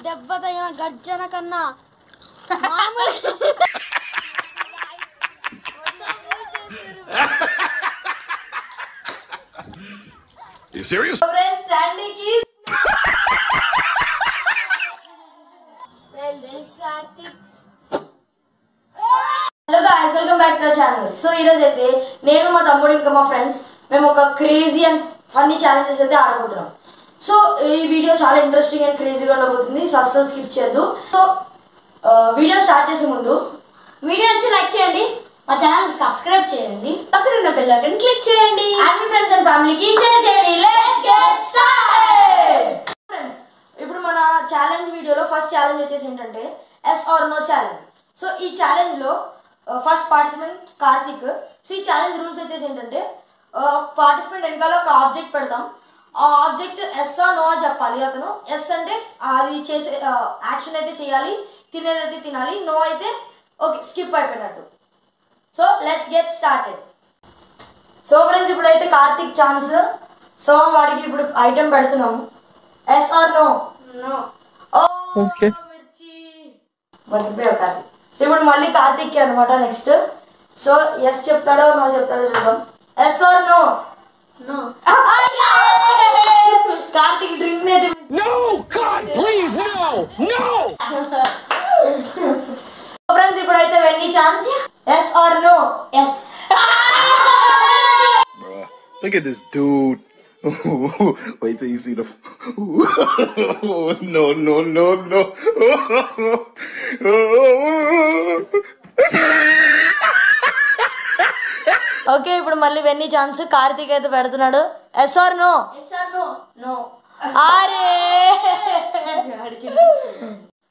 దెబ్బ తగిన గర్జన కన్నా మామూలు You serious? Friends, Sandy keys. Hello guys, welcome back to our channel. So ఈరోజు అయితే నేను మా తమ్ముడు ఇంకా మా ఫ్రెండ్స్ మేము ఒక క్రేజీ అండ్ ఫన్నీ ఛాలెంజెస్ అయితే ఆడబోతున్నాం. సో ఈ వీడియో చాలా ఇంట్రెస్టింగ్ అండ్ క్రేజీగా ఉండబోతుంది. సో అస్సలు స్కిప్ చేయొద్దు. సో వీడియో స్టార్ట్ చేసే ముందు వీడియో వచ్చి లైక్ చేయండి, మా ఛానల్ సబ్స్క్రైబ్ చేయండి, పక్కన ఉన్న బెల్ ఐకాన్ క్లిక్ చేయండి, అండ్ మీ ఫ్రెండ్స్ అండ్ ఫ్యామిలీకి షేర్ చేయండి. Let's get started. ఫ్రెండ్స్, ఇప్పుడు మన ఛాలెంజ్ వీడియోలో ఫస్ట్ ఛాలెంజ్ వచ్చేసి ఏంటంటే yes or no challenge. So ఈ ఛాలెంజ్లో ఫస్ట్ పార్టిసిపెంట్ కార్తిక్. సో ఈ ఛాలెంజ్ రూల్స్ వచ్చేసి ఏంటంటే పార్టిసిపెంట్ వెనకాల ఒక ఆబ్జెక్ట్ పెడతాం. ఆ ఆబ్జెక్ట్ ఎస్ ఆర్ నో అని చెప్పాలి. అతను ఎస్ అంటే అది చేసే యాక్షన్ అయితే చేయాలి, తినేదైతే తినాలి, నో అయితే ఓకే స్కిప్ అయిపోయినట్టు. So let's get started. So friends, ఇప్పుడైతే కార్తిక్ ఛాన్స్. సో వాడికి ఇప్పుడు ఐటెం పెడుతున్నాము. Yes or no? No. Okay మిర్చి మర్చిపోయావు కార్తిక్. సో ఇప్పుడు మళ్ళీ కార్తిక్కి అనమాట నెక్స్ట్. సో ఎస్ చెప్తాడో నో చెప్తాడో చూద్దాం. Yes or no? No. Karthik drink అయితే No! God, please, no! No! Friends, ఇప్పుడైతే Venny chance. Yes or no? Yes. Bruh, look at this dude. Wait till you see the. No, no, no, no. Okay, ఇప్పుడు మళ్ళీ Venny chance. Karthik అయితే పెడుతున్నాడు. Yes or no? Yes or no? No. అరే.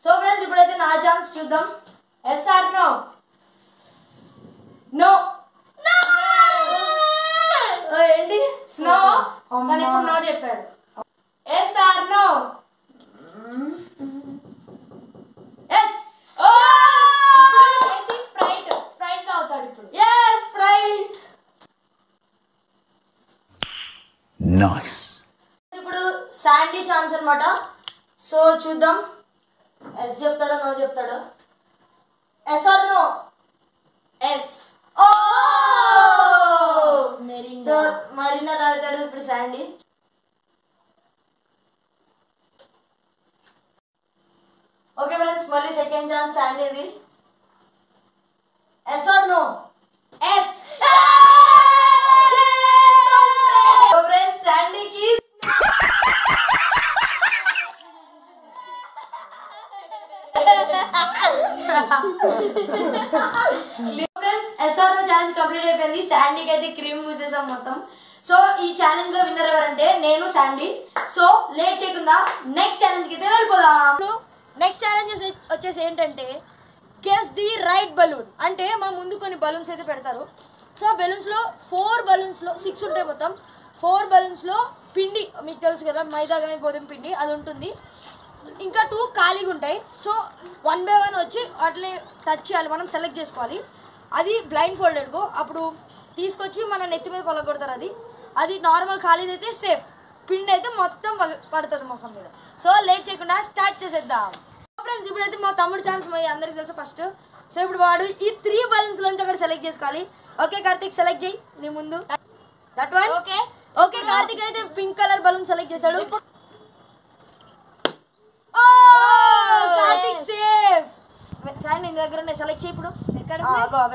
So friends, ఇప్పుడైతే నా chance చూద్దాం. Yes or no? No. ఏంటి స్నో. తను ఇప్పుడు నో చెప్పాడు. Yes or no? ఎస్. ఇప్పుడు స్ప్రైట్ స్ప్రైట్ తాగుతాడు ఇప్పుడు. Yes, Sprite. Nice. ఇప్పుడు శాండీ ఛాన్స్ అన్నమాట. సో చూద్దాం ఎస్ చెప్తాడో నో చెప్తాడో. Yes or no? Yes. So మరిన్నా తాగుతాడు ఇప్పుడు శాండీ. ఓకే ఫ్రెండ్స్, మళ్ళీ సెకండ్ ఛాన్స్ శాండీది. Yes or no? Yes. Friends, శాండీకి ఫ్రెండ్స్ ఎస్ఆర్ ఛాలెంజ్ కంప్లీట్ అయిపోయింది. శాండీకి అయితే క్రీమ్ పూసేసాం మొత్తం. సో ఈ ఛాలెంజ్ లో విన్నర్ ఎవరంటే నేను, శాండీ. సో లేట్ చేయకుండా నెక్స్ట్ ఛాలెంజ్ కి అయితే వెళ్ళిపోదాం. నెక్స్ట్ ఛాలెంజ్ వచ్చేసి ఏంటంటే గెస్ ది రైట్ బలూన్. అంటే మా ముందు కొన్ని బలూన్స్ అయితే పెడతారు. సో బలూన్స్లో 4 బలూన్స్లో 6 ఉంటాయి మొత్తం. 4 బలూన్స్లో పిండి మీకు తెలుసు కదా, మైదా కానీ గోధుమ పిండి అది ఉంటుంది. ఇంకా 2 ఖాళీగా ఉంటాయి. సో 1 by 1 వచ్చి అట్లే టచ్ చేయాలి, మనం సెలెక్ట్ చేసుకోవాలి. అది బ్లైండ్ ఫోల్డెడ్గో అప్పుడు తీసుకొచ్చి మన నెత్తి మీద పలగొడతారు. అది నార్మల్ ఖాళీది అయితే సేఫ్, పిండి అయితే మొత్తం పడుతుంది ముఖం మీద. సో లేట్ చేయకుండా స్టార్ట్ చేసేద్దాం. ఫ్రెండ్స్, ఇప్పుడైతే మా తమ్ముడు ఛాన్స్ అందరికి తెలుసు ఫస్ట్. సో ఇప్పుడు వాడు ఈ 3 బలూన్స్లోంచి అక్కడ సెలెక్ట్ చేసుకోవాలి. ఓకే కార్తిక్, సెలెక్ట్ చేయి నీ ముందు. That one. Okay. Okay, Karthik అయితే పింక్ కలర్ బలూన్ సెలెక్ట్ చేశాడు. కార్తిక్ సేఫ్. సార్ నీ దగ్గర ఉన్నాయి, సెలెక్ట్ చేయి ఇప్పుడు.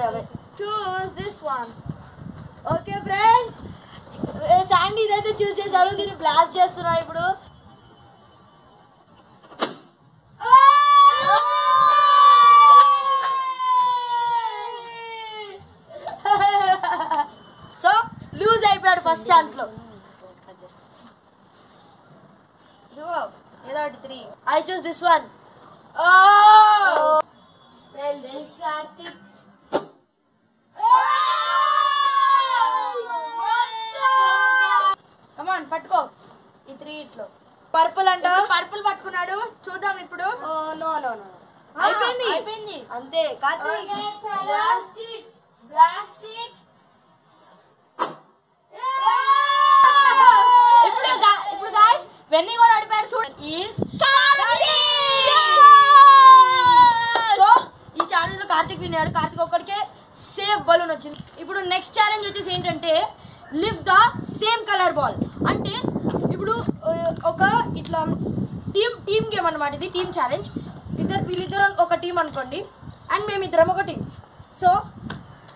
అవే. Choose this one. Okay friends, Sandy ఇదైతే చూస్ చేశాడు. దీన్ని బ్లాస్ట్ చేస్తున్నా ఇప్పుడు. సో లూజ్ అయిపోయాడు ఫస్ట్ ఛాన్స్ లో. ఏదో ఒకటి 3. I choose this one. Karthik. Come on పట్టుకో ఈ 3 ఇట్లో. పర్పుల్ అంట. పర్పుల్ పట్టుకున్నాడు, చూద్దాం ఇప్పుడు. నో నో నో, అయిపోయింది అంతే. Karthik blast it. ఇప్పుడు గాయ్స్ వెన్నీ కూడా అడిపారు చూడండి. ఈస్ కార్తిక్. విన్నాడు, కార్తిక్ ఒక్కడికే సేఫ్ బలూన్ వచ్చింది. ఇప్పుడు నెక్స్ట్ ఛాలెంజ్ వచ్చేసి ఏంటంటే lift the same colour ball. అంటే ఇప్పుడు ఒక ఇట్లా టీమ్ గేమ్ అనమాట, ఇది టీమ్ ఛాలెంజ్. వీళ్ళిద్దరు ఒక టీం అనుకోండి అండ్ మేమిద్దరం ఒక టీం. సో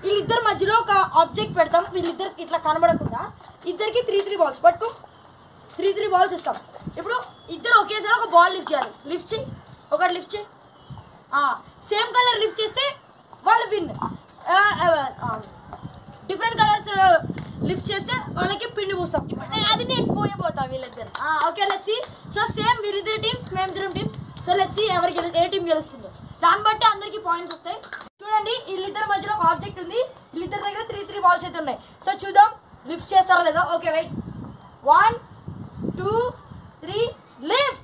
వీళ్ళిద్దరి మధ్యలో ఒక ఆబ్జెక్ట్ పెడతాం, వీళ్ళిద్దరికి ఇట్లా కనబడకుండా. ఇద్దరికి 3 బాల్స్ పట్టుకో, 3 బాల్స్ ఇస్తాం. ఇప్పుడు ఇద్దరు ఒకేసారి ఒక బాల్ లిఫ్ట్ చేయాలి. లిఫ్ట్ చేయి, ఒకటి లిఫ్ట్ చేయి. సేమ్ కలర్ లిఫ్ట్ చేస్తే వాళ్ళు విన్. డిఫరెంట్ కలర్స్ లిఫ్ట్ చేస్తే వాళ్ళకి పిండి పూస్తాం. అది నేను పోయిపోతా వీళ్ళిద్దరు. Okay let's see. So same వీరిద్దరు టీమ్స్, మేమిద్దరం టీమ్స్. సో లెట్స్ సీ ఎవరికి ఏ టీం గెలుస్తుందో. దాన్ని బట్టి అందరికి పాయింట్స్ వస్తాయి. చూడండి వీళ్ళిద్దరి మధ్యలో ఒక ఆబ్జెక్ట్ ఉంది, వీళ్ళిద్దరి దగ్గర 3 బాల్స్ అయితే ఉన్నాయి. సో చూద్దాం లిఫ్ట్ చేస్తారా లేదా. Okay wait, 1 2 3 lift.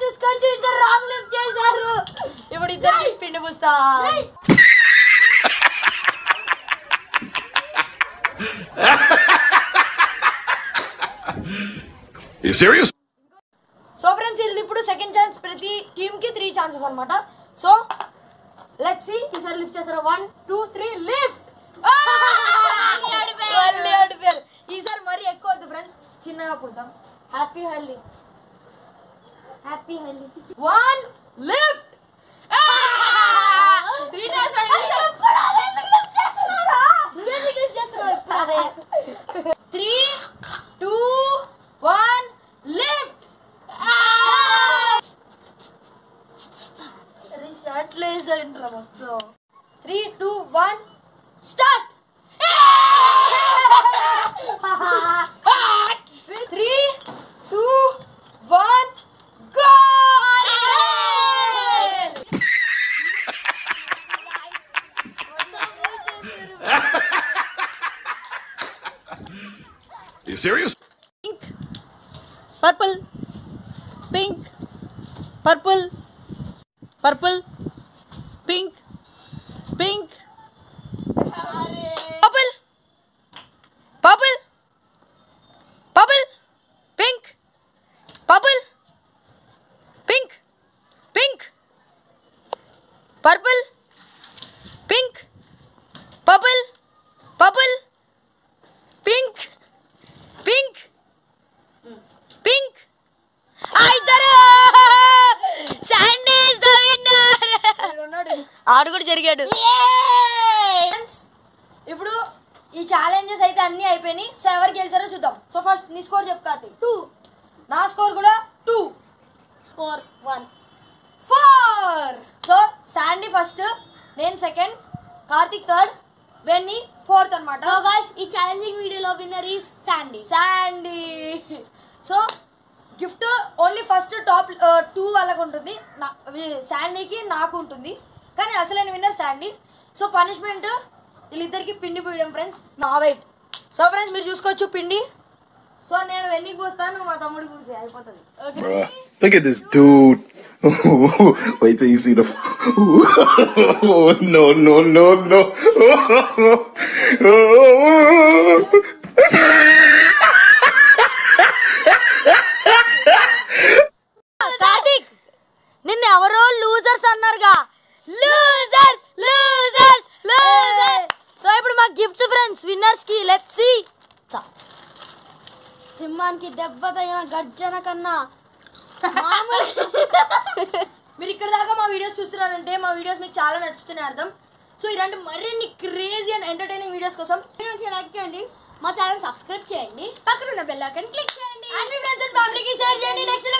చూసుకొని ఇద్దరు రాంగ్ లిఫ్ట్ చేశారు. ఇప్పుడు ఇద్దరు పిండి పూస్తా. You serious? సో ఫ్రెండ్స్ ఇది ఇప్పుడు సెకండ్ ఛాన్స్. ప్రతి టీమ్కి 3 ఛాన్సెస్ అనమాట. సో లెట్స్ సీ ఈసారి లిఫ్ట్ చేస్తారా. 1 2 3 లిఫ్ట్. ఈసారి మరీ ఎక్కువ వద్దు ఫ్రెండ్స్, చిన్నగా పుడతాం. Happy healthy, happy healthy. 1 lift. 3 times 3 2 1 lift. Short లేసంట్రా మొత్తం. 3 2 1 start. 3 2 1 go. You serious? Pink purple pink purple purple pink pink purple purple purple pink purple pink pink purple pink purple purple pink pink pink. Sandy is the winner. ఆడు కూడా జరిగాడు. ఇప్పుడు ఈ challenges అయితే అన్నీ అయిపోయినాయి. So ఎవరికి గెలిచారో చూద్దాం. So first నీ స్కోర్ చెప్పు కార్తీక్. 2. నా స్కోర్ కూడా 2. స్కోర్ 1 4. సో శాండీ ఫస్ట్, నేను సెకండ్, కార్తీక్ థర్డ్, వెన్నీ ఫోర్త్ అనమాట. సో గైస్ ఈ ఛాలెంజింగ్ వీడియోలో winner is Sandy. So gift only first top 2 వాళ్ళకు ఉంటుంది, శాండీకి నాకు ఉంటుంది. కానీ అసలైన విన్నర్ శాండీ. సో పనిష్మెంట్ వీళ్ళిద్దరికి పిండి పోయడం ఫ్రెండ్స్. వెయిట్. సో ఫ్రెండ్స్ మీరు చూసుకోవచ్చు పిండి. సో నేను వెన్నీకి పోస్తాను, మా తమ్ముడికి పూసి అయిపోతుంది. Bruh, look at this dude. Wait till you see the. No, no, no, no. Karthik నిన్న ఎవరో లూజర్స్ అన్నారుగా. Losers losers losers. సో ఇప్పుడు మా గిఫ్ట్స్ ఫ్రెండ్స్ విన్నర్స్ కి. Let's see. సింహానికి దెబ్బ తగిన గర్జన కన్నా మీరు ఇక్కడ దాకా మా వీడియోస్ చూస్తున్నారంటే మా వీడియోస్ మీకు చాలా నచ్చుతున్నాయి అర్థం. సో ఇలాంటి మరిన్ని క్రేజీ అండ్ ఎంటర్టైనింగ్ వీడియోస్ కోసం లైక్ చేయండి, మా ఛానల్ సబ్స్క్రైబ్ చేయండి, పక్కన ఉన్న బెల్ ఐకాన్ క్లిక్ చేయండి, అండ్ మీ ఫ్రెండ్స్ అండ్ ఫ్యామిలీకి షేర్ చేయండి. నెక్స్ట్